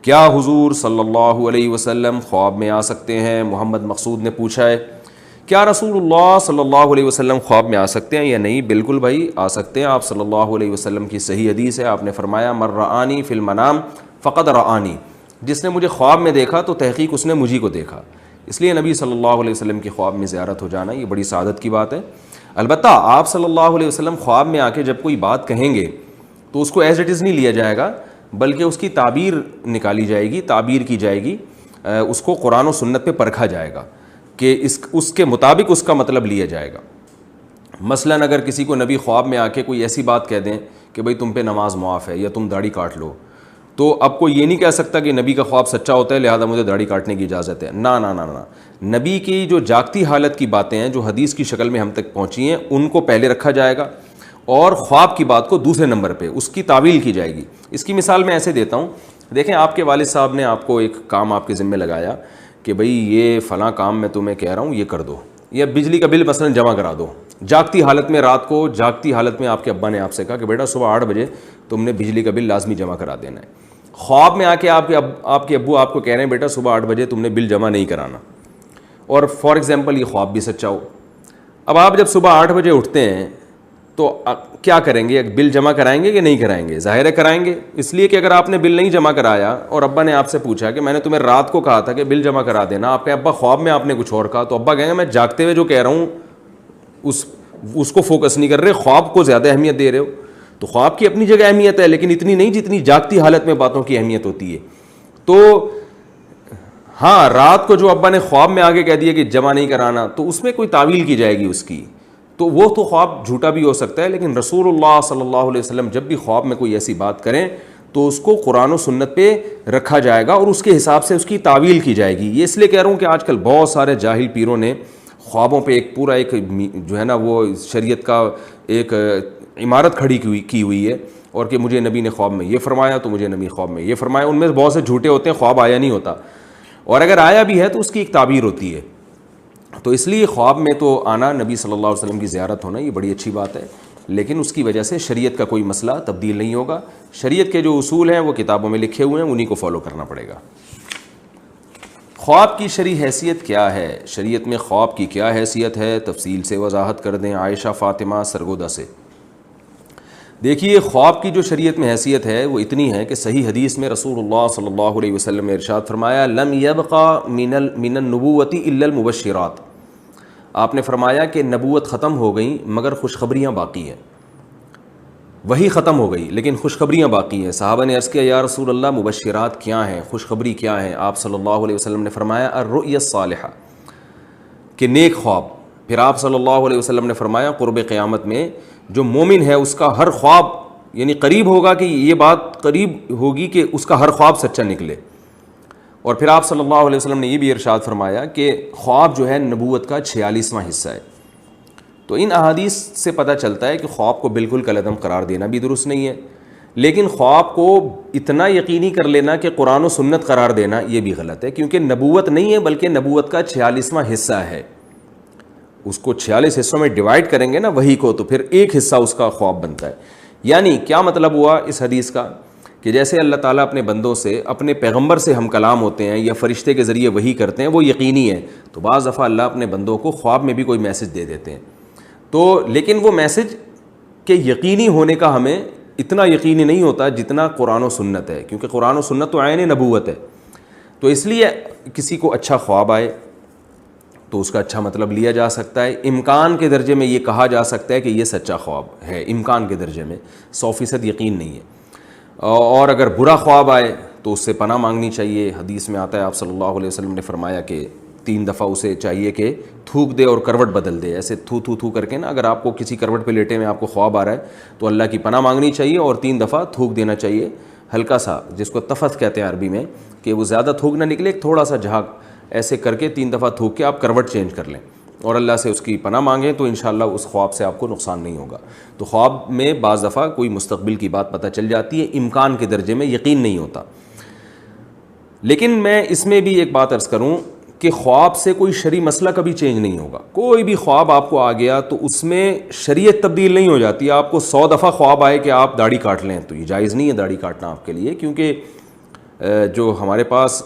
کیا حضور صلی اللہ علیہ وسلم خواب میں آ سکتے ہیں؟ محمد مقصود نے پوچھا ہے کیا رسول اللہ صلی اللہ علیہ وسلم خواب میں آ سکتے ہیں یا نہیں؟ بالکل بھائی آ سکتے ہیں. آپ صلی اللہ علیہ وسلم کی صحیح حدیث ہے, آپ نے فرمایا من رآنی فی المنام فقد رآنی, جس نے مجھے خواب میں دیکھا تو تحقیق اس نے مجھی کو دیکھا. اس لیے نبی صلی اللہ علیہ وسلم کی خواب میں زیارت ہو جانا یہ بڑی سعادت کی بات ہے. البتہ آپ صلی اللہ علیہ وسلم خواب میں آ کے جب کوئی بات کہیں گے تو اس کو ایز اٹ از نہیں لیا جائے گا, بلکہ اس کی تعبیر نکالی جائے گی, تعبیر کی جائے گی, اس کو قرآن و سنت پہ پرکھا جائے گا کہ اس کے مطابق اس کا مطلب لیا جائے گا. مثلاً اگر کسی کو نبی خواب میں آ کے کوئی ایسی بات کہہ دیں کہ بھئی تم پہ نماز معاف ہے یا تم داڑھی کاٹ لو, تو اب کوئی یہ نہیں کہہ سکتا کہ نبی کا خواب سچا ہوتا ہے لہذا مجھے داڑھی کاٹنے کی اجازت ہے. نا نا نا نا, نبی کی جو جاگتی حالت کی باتیں ہیں جو حدیث کی شکل میں ہم تک پہنچی ہیں ان کو پہلے رکھا جائے گا اور خواب کی بات کو دوسرے نمبر پہ اس کی تعویل کی جائے گی. اس کی مثال میں ایسے دیتا ہوں, دیکھیں آپ کے والد صاحب نے آپ کو ایک کام آپ کے ذمہ لگایا کہ بھئی یہ فلاں کام میں تمہیں کہہ رہا ہوں یہ کر دو, یا بجلی کا بل مثلا جمع کرا دو. جاگتی حالت میں رات کو جاگتی حالت میں آپ کے ابا نے آپ سے کہا کہ بیٹا صبح 8 بجے تم نے بجلی کا بل لازمی جمع کرا دینا ہے. خواب میں آ کے آپ کے ابو آپ کو کہہ رہے ہیں بیٹا صبح 8 بجے تم نے بل جمع نہیں کرانا, اور فار ایگزامپل یہ خواب بھی سچا ہو. اب آپ جب صبح 8 بجے اٹھتے ہیں تو کیا کریں گے؟ بل جمع کرائیں گے کہ نہیں کرائیں گے؟ ظاہر ہے کرائیں گے, اس لیے کہ اگر آپ نے بل نہیں جمع کرایا اور ابا نے آپ سے پوچھا کہ میں نے تمہیں رات کو کہا تھا کہ بل جمع کرا دینا, آپ کے ابا خواب میں آپ نے کچھ اور کہا, تو ابا کہیں گے میں جاگتے ہوئے جو کہہ رہا ہوں اس کو فوکس نہیں کر رہے, خواب کو زیادہ اہمیت دے رہے ہو. تو خواب کی اپنی جگہ اہمیت ہے لیکن اتنی نہیں جتنی جاگتی حالت میں باتوں کی اہمیت ہوتی ہے. تو ہاں رات کو جو ابا نے خواب میں آگے کہہ دیا کہ جمع نہیں کرانا, تو اس میں کوئی تعویل کی جائے گی اس کی, تو وہ تو خواب جھوٹا بھی ہو سکتا ہے. لیکن رسول اللہ صلی اللہ علیہ وسلم جب بھی خواب میں کوئی ایسی بات کریں تو اس کو قرآن و سنت پہ رکھا جائے گا اور اس کے حساب سے اس کی تعویل کی جائے گی. یہ اس لیے کہہ رہا ہوں کہ آج کل بہت سارے جاہل پیروں نے خوابوں پہ ایک پورا ایک جو ہے نا وہ شریعت کا ایک عمارت کھڑی کی ہوئی ہے, اور کہ مجھے نبی نے خواب میں یہ فرمایا تو مجھے نبی خواب میں یہ فرمایا. ان میں بہت سے جھوٹے ہوتے ہیں, خواب آیا نہیں ہوتا, اور اگر آیا بھی ہے تو اس کی ایک تعبیر ہوتی ہے. تو اس لیے خواب میں تو آنا, نبی صلی اللہ علیہ وسلم کی زیارت ہونا یہ بڑی اچھی بات ہے, لیکن اس کی وجہ سے شریعت کا کوئی مسئلہ تبدیل نہیں ہوگا. شریعت کے جو اصول ہیں وہ کتابوں میں لکھے ہوئے ہیں, انہی کو فالو کرنا پڑے گا. خواب کی شرعی حیثیت کیا ہے؟ شریعت میں خواب کی کیا حیثیت ہے تفصیل سے وضاحت کر دیں عائشہ فاطمہ سرگودا سے. دیکھیے خواب کی جو شریعت میں حیثیت ہے وہ اتنی ہے کہ صحیح حدیث میں رسول اللہ صلی اللہ علیہ وسلم نے ارشاد فرمایا لم یبقى من النبوۃ الا المبشرات. آپ نے فرمایا کہ نبوت ختم ہو گئی مگر خوشخبریاں باقی ہیں. وہی ختم ہو گئی لیکن خوشخبریاں باقی ہیں. صحابہ نے عرض کیا یا رسول اللہ مبشرات کیا ہیں, خوشخبری کیا ہیں؟ آپ صلی اللہ علیہ وسلم نے فرمایا الرؤیا الصالحہ, کہ نیک خواب. پھر آپ صلی اللہ علیہ وسلم نے فرمایا قرب قیامت میں جو مومن ہے اس کا ہر خواب یعنی قریب ہوگا کہ یہ بات قریب ہوگی کہ اس کا ہر خواب سچا نکلے. اور پھر آپ صلی اللہ علیہ وسلم نے یہ بھی ارشاد فرمایا کہ خواب جو ہے نبوت کا 46واں حصہ ہے. تو ان احادیث سے پتہ چلتا ہے کہ خواب کو بالکل کالعدم قرار دینا بھی درست نہیں ہے, لیکن خواب کو اتنا یقینی کر لینا کہ قرآن و سنت قرار دینا یہ بھی غلط ہے, کیونکہ نبوت نہیں ہے بلکہ نبوت کا 46واں حصہ ہے. اس کو 46 حصوں میں ڈیوائڈ کریں گے نا وہی کو, تو پھر ایک حصہ اس کا خواب بنتا ہے. یعنی کیا مطلب ہوا اس حدیث کا کہ جیسے اللہ تعالیٰ اپنے بندوں سے اپنے پیغمبر سے ہم کلام ہوتے ہیں یا فرشتے کے ذریعے وہی کرتے ہیں وہ یقینی ہے, تو بعض دفعہ اللہ اپنے بندوں کو خواب میں بھی کوئی میسج دے دیتے ہیں. تو لیکن وہ میسج کے یقینی ہونے کا ہمیں اتنا یقینی نہیں ہوتا جتنا قرآن و سنت ہے, کیونکہ قرآن و سنت تو عین نبوت ہے. تو اس لیے کسی کو اچھا خواب آئے تو اس کا اچھا مطلب لیا جا سکتا ہے. امکان کے درجے میں یہ کہا جا سکتا ہے کہ یہ سچا خواب ہے, امکان کے درجے میں 100% یقین نہیں ہے. اور اگر برا خواب آئے تو اس سے پناہ مانگنی چاہیے. حدیث میں آتا ہے آپ صلی اللہ علیہ وسلم نے فرمایا کہ 3 دفعہ اسے چاہیے کہ تھوک دے اور کروٹ بدل دے. ایسے تھو کر کے نا, اگر آپ کو کسی کروٹ پہ لیٹے میں آپ کو خواب آ رہا ہے تو اللہ کی پناہ مانگنی چاہیے اور 3 دفعہ تھوک دینا چاہیے, ہلکا سا, جس کو تفت کہتے ہیں عربی میں, کہ وہ زیادہ تھوک نہ نکلے, تھوڑا سا جھاگ ایسے کر کے 3 دفعہ تھوک کے آپ کروٹ چینج کر لیں اور اللہ سے اس کی پناہ مانگیں, تو انشاءاللہ اس خواب سے آپ کو نقصان نہیں ہوگا. تو خواب میں بعض دفعہ کوئی مستقبل کی بات پتہ چل جاتی ہے, امکان کے درجے میں یقین نہیں ہوتا. لیکن میں اس میں بھی ایک بات عرض کروں کہ خواب سے کوئی شرعی مسئلہ کبھی چینج نہیں ہوگا. کوئی بھی خواب آپ کو آ گیا تو اس میں شریعت تبدیل نہیں ہو جاتی. آپ کو 100 دفعہ خواب آئے کہ آپ داڑھی کاٹ لیں تو یہ جائز نہیں ہے داڑھی کاٹنا آپ کے لیے, کیونکہ جو ہمارے پاس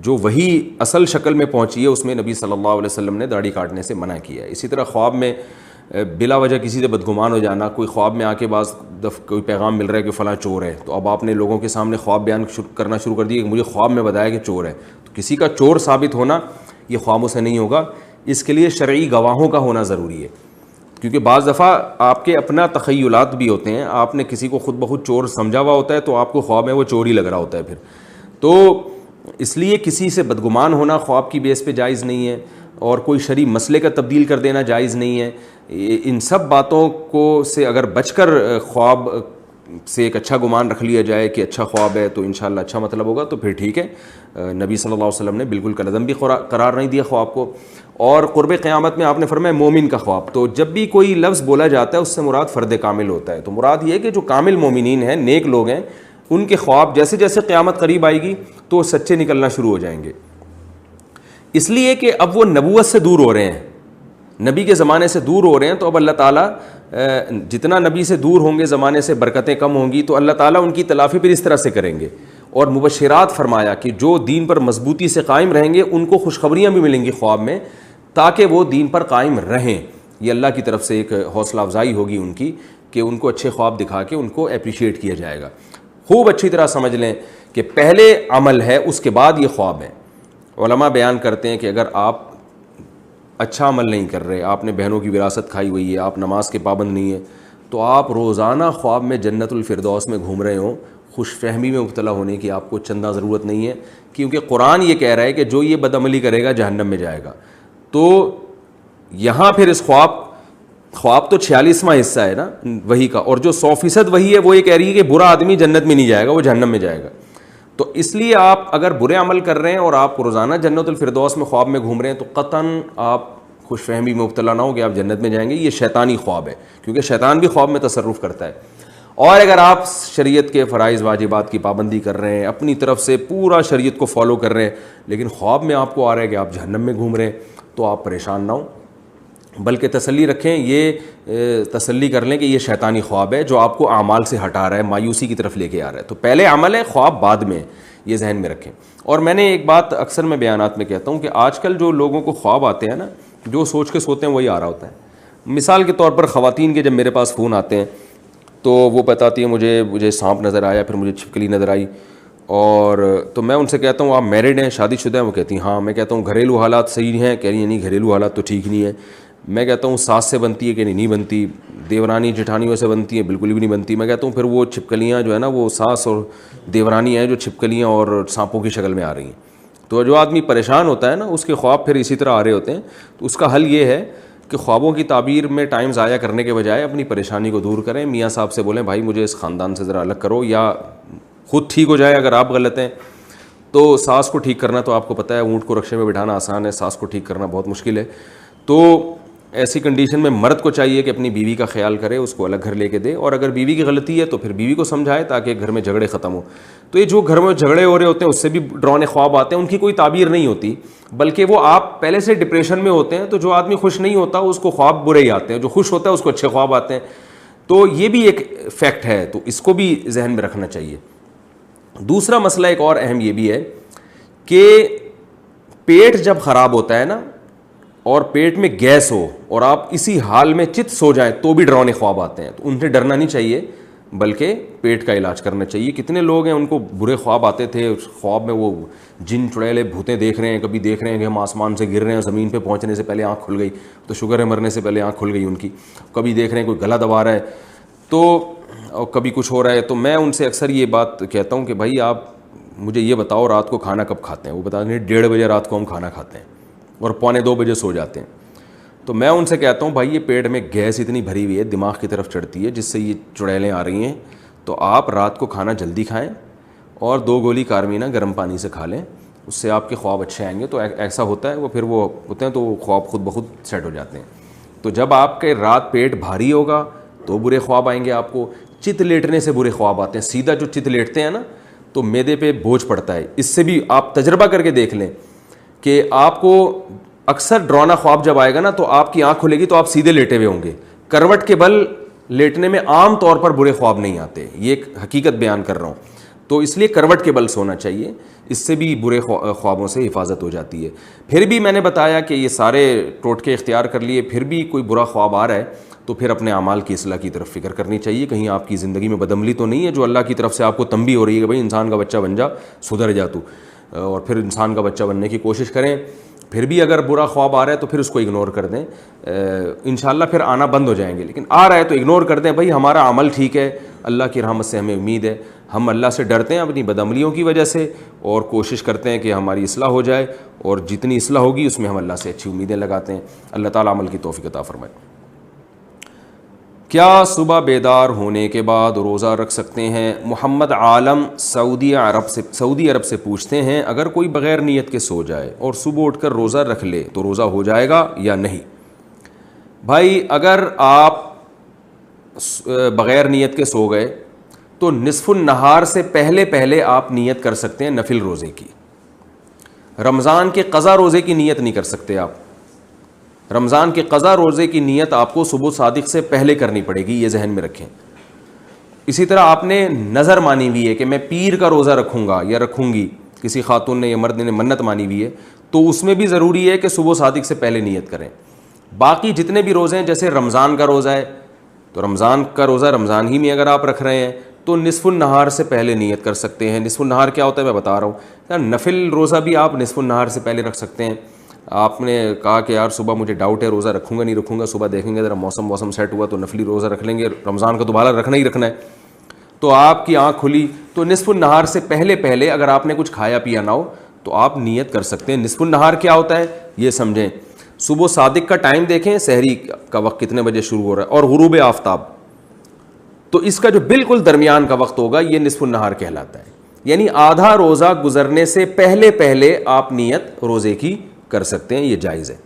جو وہی اصل شکل میں پہنچی ہے اس میں نبی صلی اللہ علیہ وسلم نے داڑھی کاٹنے سے منع کیا ہے. اسی طرح خواب میں بلا وجہ کسی سے بدگمان ہو جانا. کوئی خواب میں آ کے کوئی پیغام مل رہا ہے کہ فلاں چور ہے, تو اب آپ نے لوگوں کے سامنے خواب بیان کرنا شروع کر دیا کہ مجھے خواب میں بتایا کہ چور ہے, تو کسی کا چور ثابت ہونا یہ خوابوں سے نہیں ہوگا. اس کے لیے شرعی گواہوں کا ہونا ضروری ہے, کیونکہ بعض دفعہ آپ کے اپنا تخیلات بھی ہوتے ہیں. آپ نے کسی کو خود بخود چور سمجھا ہوا ہوتا ہے تو آپ کو خواب میں وہ چور ہی لگ رہا ہوتا ہے پھر. تو اس لیے کسی سے بدگمان ہونا خواب کی بیس پہ جائز نہیں ہے, اور کوئی شرعی مسئلے کا تبدیل کر دینا جائز نہیں ہے. ان سب باتوں کو سے اگر بچ کر خواب سے ایک اچھا گمان رکھ لیا جائے کہ اچھا خواب ہے تو انشاءاللہ اچھا مطلب ہوگا, تو پھر ٹھیک ہے. نبی صلی اللہ علیہ وسلم نے بالکل کلعدم بھی قرار نہیں دیا خواب کو. اور قرب قیامت میں آپ نے فرمایا مومن کا خواب, تو جب بھی کوئی لفظ بولا جاتا ہے اس سے مراد فرد کامل ہوتا ہے. تو مراد یہ ہے کہ جو کامل مومنین ہیں, نیک لوگ ہیں, ان کے خواب جیسے جیسے قیامت قریب آئے گی تو وہ سچے نکلنا شروع ہو جائیں گے. اس لیے کہ اب وہ نبوت سے دور ہو رہے ہیں, نبی کے زمانے سے دور ہو رہے ہیں, تو اب اللہ تعالیٰ جتنا نبی سے دور ہوں گے زمانے سے برکتیں کم ہوں گی, تو اللہ تعالیٰ ان کی تلافی پھر اس طرح سے کریں گے. اور مبشرات فرمایا کہ جو دین پر مضبوطی سے قائم رہیں گے ان کو خوشخبریاں بھی ملیں گی خواب میں, تاکہ وہ دین پر قائم رہیں. یہ اللہ کی طرف سے ایک حوصلہ افزائی ہوگی ان کی, کہ ان کو اچھے خواب دکھا کے ان کو اپریشیٹ کیا جائے گا. خوب اچھی طرح سمجھ لیں کہ پہلے عمل ہے, اس کے بعد یہ خواب ہے. علماء بیان کرتے ہیں کہ اگر آپ اچھا عمل نہیں کر رہے, آپ نے بہنوں کی وراثت کھائی ہوئی ہے, آپ نماز کے پابند نہیں ہیں, تو آپ روزانہ خواب میں جنت الفردوس میں گھوم رہے ہوں, خوش فہمی میں مبتلا ہونے کی آپ کو چندہ ضرورت نہیں ہے, کیونکہ قرآن یہ کہہ رہا ہے کہ جو یہ بدعملی کرے گا جہنم میں جائے گا. تو یہاں پھر اس خواب تو 46واں حصہ ہے نا وہی کا, اور جو 100% وہی ہے وہ یہ کہہ رہی ہے کہ برا آدمی جنت میں نہیں جائے گا, وہ جہنم میں جائے گا. تو اس لیے آپ اگر برے عمل کر رہے ہیں اور آپ روزانہ جنت الفردوس میں خواب میں گھوم رہے ہیں, تو قطعاً آپ خوش فہمی میں مبتلا نہ ہو کہ آپ جنت میں جائیں گے. یہ شیطانی خواب ہے, کیونکہ شیطان بھی خواب میں تصرف کرتا ہے. اور اگر آپ شریعت کے فرائض واجبات کی پابندی کر رہے ہیں, اپنی طرف سے پورا شریعت کو فالو کر رہے ہیں, لیکن خواب میں آپ کو آ رہا ہے کہ آپ جہنم میں گھوم رہے ہیں, تو آپ پریشان نہ ہوں, بلکہ تسلی رکھیں, یہ تسلی کر لیں کہ یہ شیطانی خواب ہے جو آپ کو اعمال سے ہٹا رہا ہے, مایوسی کی طرف لے کے آ رہا ہے. تو پہلے عمل ہے, خواب بعد میں, یہ ذہن میں رکھیں. اور میں نے ایک بات اکثر میں بیانات میں کہتا ہوں کہ آج کل جو لوگوں کو خواب آتے ہیں نا, جو سوچ کے سوتے ہیں وہی آ رہا ہوتا ہے. مثال کے طور پر خواتین کے جب میرے پاس فون آتے ہیں تو وہ بتاتی ہیں مجھے سانپ نظر آیا, پھر مجھے چھپکلی نظر آئی, اور تو میں ان سے کہتا ہوں آپ میرڈ ہیں, شادی شدہ ہیں؟ وہ کہتی ہیں ہاں. میں کہتا ہوں گھریلو حالات صحیح ہیں؟ کہہ رہی ہیں نہیں گھریلو حالات تو ٹھیک نہیں ہیں. میں کہتا ہوں ساس سے بنتی ہے کہ نہیں بنتی, دیورانی جٹھانیوں سے بنتی ہیں؟ بالکل بھی نہیں بنتی. میں کہتا ہوں پھر وہ چھپکلیاں جو ہے نا وہ ساس اور دیورانی ہیں جو چھپکلیاں اور سانپوں کی شکل میں آ رہی ہیں. تو جو آدمی پریشان ہوتا ہے نا اس کے خواب پھر اسی طرح آ رہے ہوتے ہیں. تو اس کا حل یہ ہے کہ خوابوں کی تعبیر میں ٹائم ضائع کرنے کے بجائے اپنی پریشانی کو دور کریں. میاں صاحب سے بولیں بھائی مجھے اس خاندان سے ذرا الگ کرو, یا خود ٹھیک ہو جائے. اگر آپ غلط ہیں تو ساس کو ٹھیک کرنا تو آپ کو پتہ ہے اونٹ کو رکشے میں بٹھانا آسان ہے, ساس کو ٹھیک کرنا بہت مشکل ہے. تو ایسی کنڈیشن میں مرد کو چاہیے کہ اپنی بیوی کا خیال کرے, اس کو الگ گھر لے کے دے, اور اگر بیوی کی غلطی ہے تو پھر بیوی کو سمجھائے تاکہ گھر میں جھگڑے ختم ہوں. تو یہ جو گھر میں جھگڑے ہو رہے ہوتے ہیں اس سے بھی ڈرانے خواب آتے ہیں, ان کی کوئی تعبیر نہیں ہوتی, بلکہ وہ آپ پہلے سے ڈپریشن میں ہوتے ہیں. تو جو آدمی خوش نہیں ہوتا اس کو خواب برے ہی آتے ہیں, جو خوش ہوتا ہے اس کو اچھے خواب آتے ہیں. تو یہ بھی ایک فیکٹ ہے, تو اس کو بھی ذہن میں رکھنا چاہیے. دوسرا مسئلہ ایک اور اہم یہ بھی ہے کہ پیٹ جب خراب ہوتا ہے نا, اور پیٹ میں گیس ہو اور آپ اسی حال میں چت سو جائیں تو بھی ڈراؤنے خواب آتے ہیں. تو ان سے ڈرنا نہیں چاہیے بلکہ پیٹ کا علاج کرنا چاہیے. کتنے لوگ ہیں ان کو برے خواب آتے تھے, خواب میں وہ جن چڑیلے بھوتیں دیکھ رہے ہیں, کبھی دیکھ رہے ہیں کہ ہم آسمان سے گر رہے ہیں, زمین پہ پہنچنے سے پہلے آنکھ کھل گئی, تو شوگر ہے مرنے سے پہلے آنکھ کھل گئی ان کی. کبھی دیکھ رہے ہیں کوئی گلا دبا رہا ہے, تو اور کبھی کچھ ہو رہا ہے. تو میں ان سے اکثر یہ بات کہتا ہوں کہ بھائی آپ مجھے یہ بتاؤ رات کو کھانا کب کھاتے ہیں؟ وہ بتا دیں 1:30 بجے رات کو ہم کھانا کھاتے ہیں اور 1:45 بجے سو جاتے ہیں. تو میں ان سے کہتا ہوں بھائی یہ پیٹ میں گیس اتنی بھری ہوئی ہے, دماغ کی طرف چڑھتی ہے جس سے یہ چڑیلیں آ رہی ہیں, تو آپ رات کو کھانا جلدی کھائیں اور 2 گولی کارمینا گرم پانی سے کھا لیں, اس سے آپ کے خواب اچھے آئیں گے. تو ایسا ہوتا ہے, وہ پھر وہ ہوتے ہیں تو خواب خود بخود سیٹ ہو جاتے ہیں. تو جب آپ کے رات پیٹ بھاری ہوگا تو برے خواب آئیں گے آپ کو. چت لیٹنے سے برے خواب آتے ہیں. سیدھا جو چت لیٹتے ہیں نا تو معدے پہ بوجھ پڑتا ہے. اس سے بھی آپ تجربہ کر کے دیکھ لیں کہ آپ کو اکثر ڈرانا خواب جب آئے گا نا تو آپ کی آنکھ کھلے گی تو آپ سیدھے لیٹے ہوئے ہوں گے. کروٹ کے بل لیٹنے میں عام طور پر برے خواب نہیں آتے, یہ ایک حقیقت بیان کر رہا ہوں. تو اس لیے کروٹ کے بل سونا چاہیے, اس سے بھی برے خوابوں سے حفاظت ہو جاتی ہے. پھر بھی میں نے بتایا کہ یہ سارے ٹوٹکے اختیار کر لیے, پھر بھی کوئی برا خواب آ رہا ہے تو پھر اپنے اعمال کی اصلاح کی طرف فکر کرنی چاہیے. کہیں آپ کی زندگی میں بدعملی تو نہیں ہے جو اللہ کی طرف سے آپ کو تنبیہ ہو رہی ہے کہ بھائی انسان کا بچہ بن جا, سدھر جا تو, اور پھر انسان کا بچہ بننے کی کوشش کریں. پھر بھی اگر برا خواب آ رہا ہے تو پھر اس کو اگنور کر دیں, انشاءاللہ پھر آنا بند ہو جائیں گے. لیکن آ رہا ہے تو اگنور کر دیں, بھائی ہمارا عمل ٹھیک ہے, اللہ کی رحمت سے ہمیں امید ہے, ہم اللہ سے ڈرتے ہیں اپنی بدعملیوں کی وجہ سے, اور کوشش کرتے ہیں کہ ہماری اصلاح ہو جائے, اور جتنی اصلاح ہوگی اس میں ہم اللہ سے اچھی امیدیں لگاتے ہیں. اللہ تعالیٰ عمل کی توفیق عطا فرمائے. کیا صبح بیدار ہونے کے بعد روزہ رکھ سکتے ہیں؟ محمد عالم سعودی عرب سے پوچھتے ہیں, اگر کوئی بغیر نیت کے سو جائے اور صبح اٹھ کر روزہ رکھ لے تو روزہ ہو جائے گا یا نہیں؟ بھائی اگر آپ بغیر نیت کے سو گئے تو نصف النہار سے پہلے آپ نیت کر سکتے ہیں نفل روزے کی. رمضان کے قضا روزے کی نیت نہیں کر سکتے آپ. رمضان کے قضا روزے کی نیت آپ کو صبح صادق سے پہلے کرنی پڑے گی, یہ ذہن میں رکھیں. اسی طرح آپ نے نظر مانی ہوئی ہے کہ میں پیر کا روزہ رکھوں گا یا رکھوں گی, کسی خاتون نے یا مرد نے منت مانی ہوئی ہے, تو اس میں بھی ضروری ہے کہ صبح صادق سے پہلے نیت کریں. باقی جتنے بھی روزے ہیں, جیسے رمضان کا روزہ ہے تو رمضان کا روزہ رمضان ہی میں اگر آپ رکھ رہے ہیں تو نصف النہار سے پہلے نیت کر سکتے ہیں. نصف النہار کیا ہوتا ہے میں بتا رہا ہوں. نفل روزہ بھی آپ نصف النہار سے پہلے رکھ سکتے ہیں. آپ نے کہا کہ یار صبح مجھے ڈاؤٹ ہے, روزہ رکھوں گا نہیں رکھوں گا, صبح دیکھیں گے ذرا موسم سیٹ ہوا تو نفلی روزہ رکھ لیں گے, رمضان کا دوبارہ رکھنا ہی رکھنا ہے. تو آپ کی آنکھ کھلی تو نصف النہار سے پہلے اگر آپ نے کچھ کھایا پیا نہ ہو تو آپ نیت کر سکتے ہیں. نصف النہار کیا ہوتا ہے یہ سمجھیں. صبح صادق کا ٹائم دیکھیں, سحری کا وقت کتنے بجے شروع ہو رہا ہے, اور غروب آفتاب, تو اس کا جو بالکل درمیان کا وقت ہوگا یہ نصف النہار کہلاتا ہے. یعنی آدھا روزہ گزرنے سے پہلے آپ نیت روزے کی کر سکتے ہیں, یہ جائز ہے.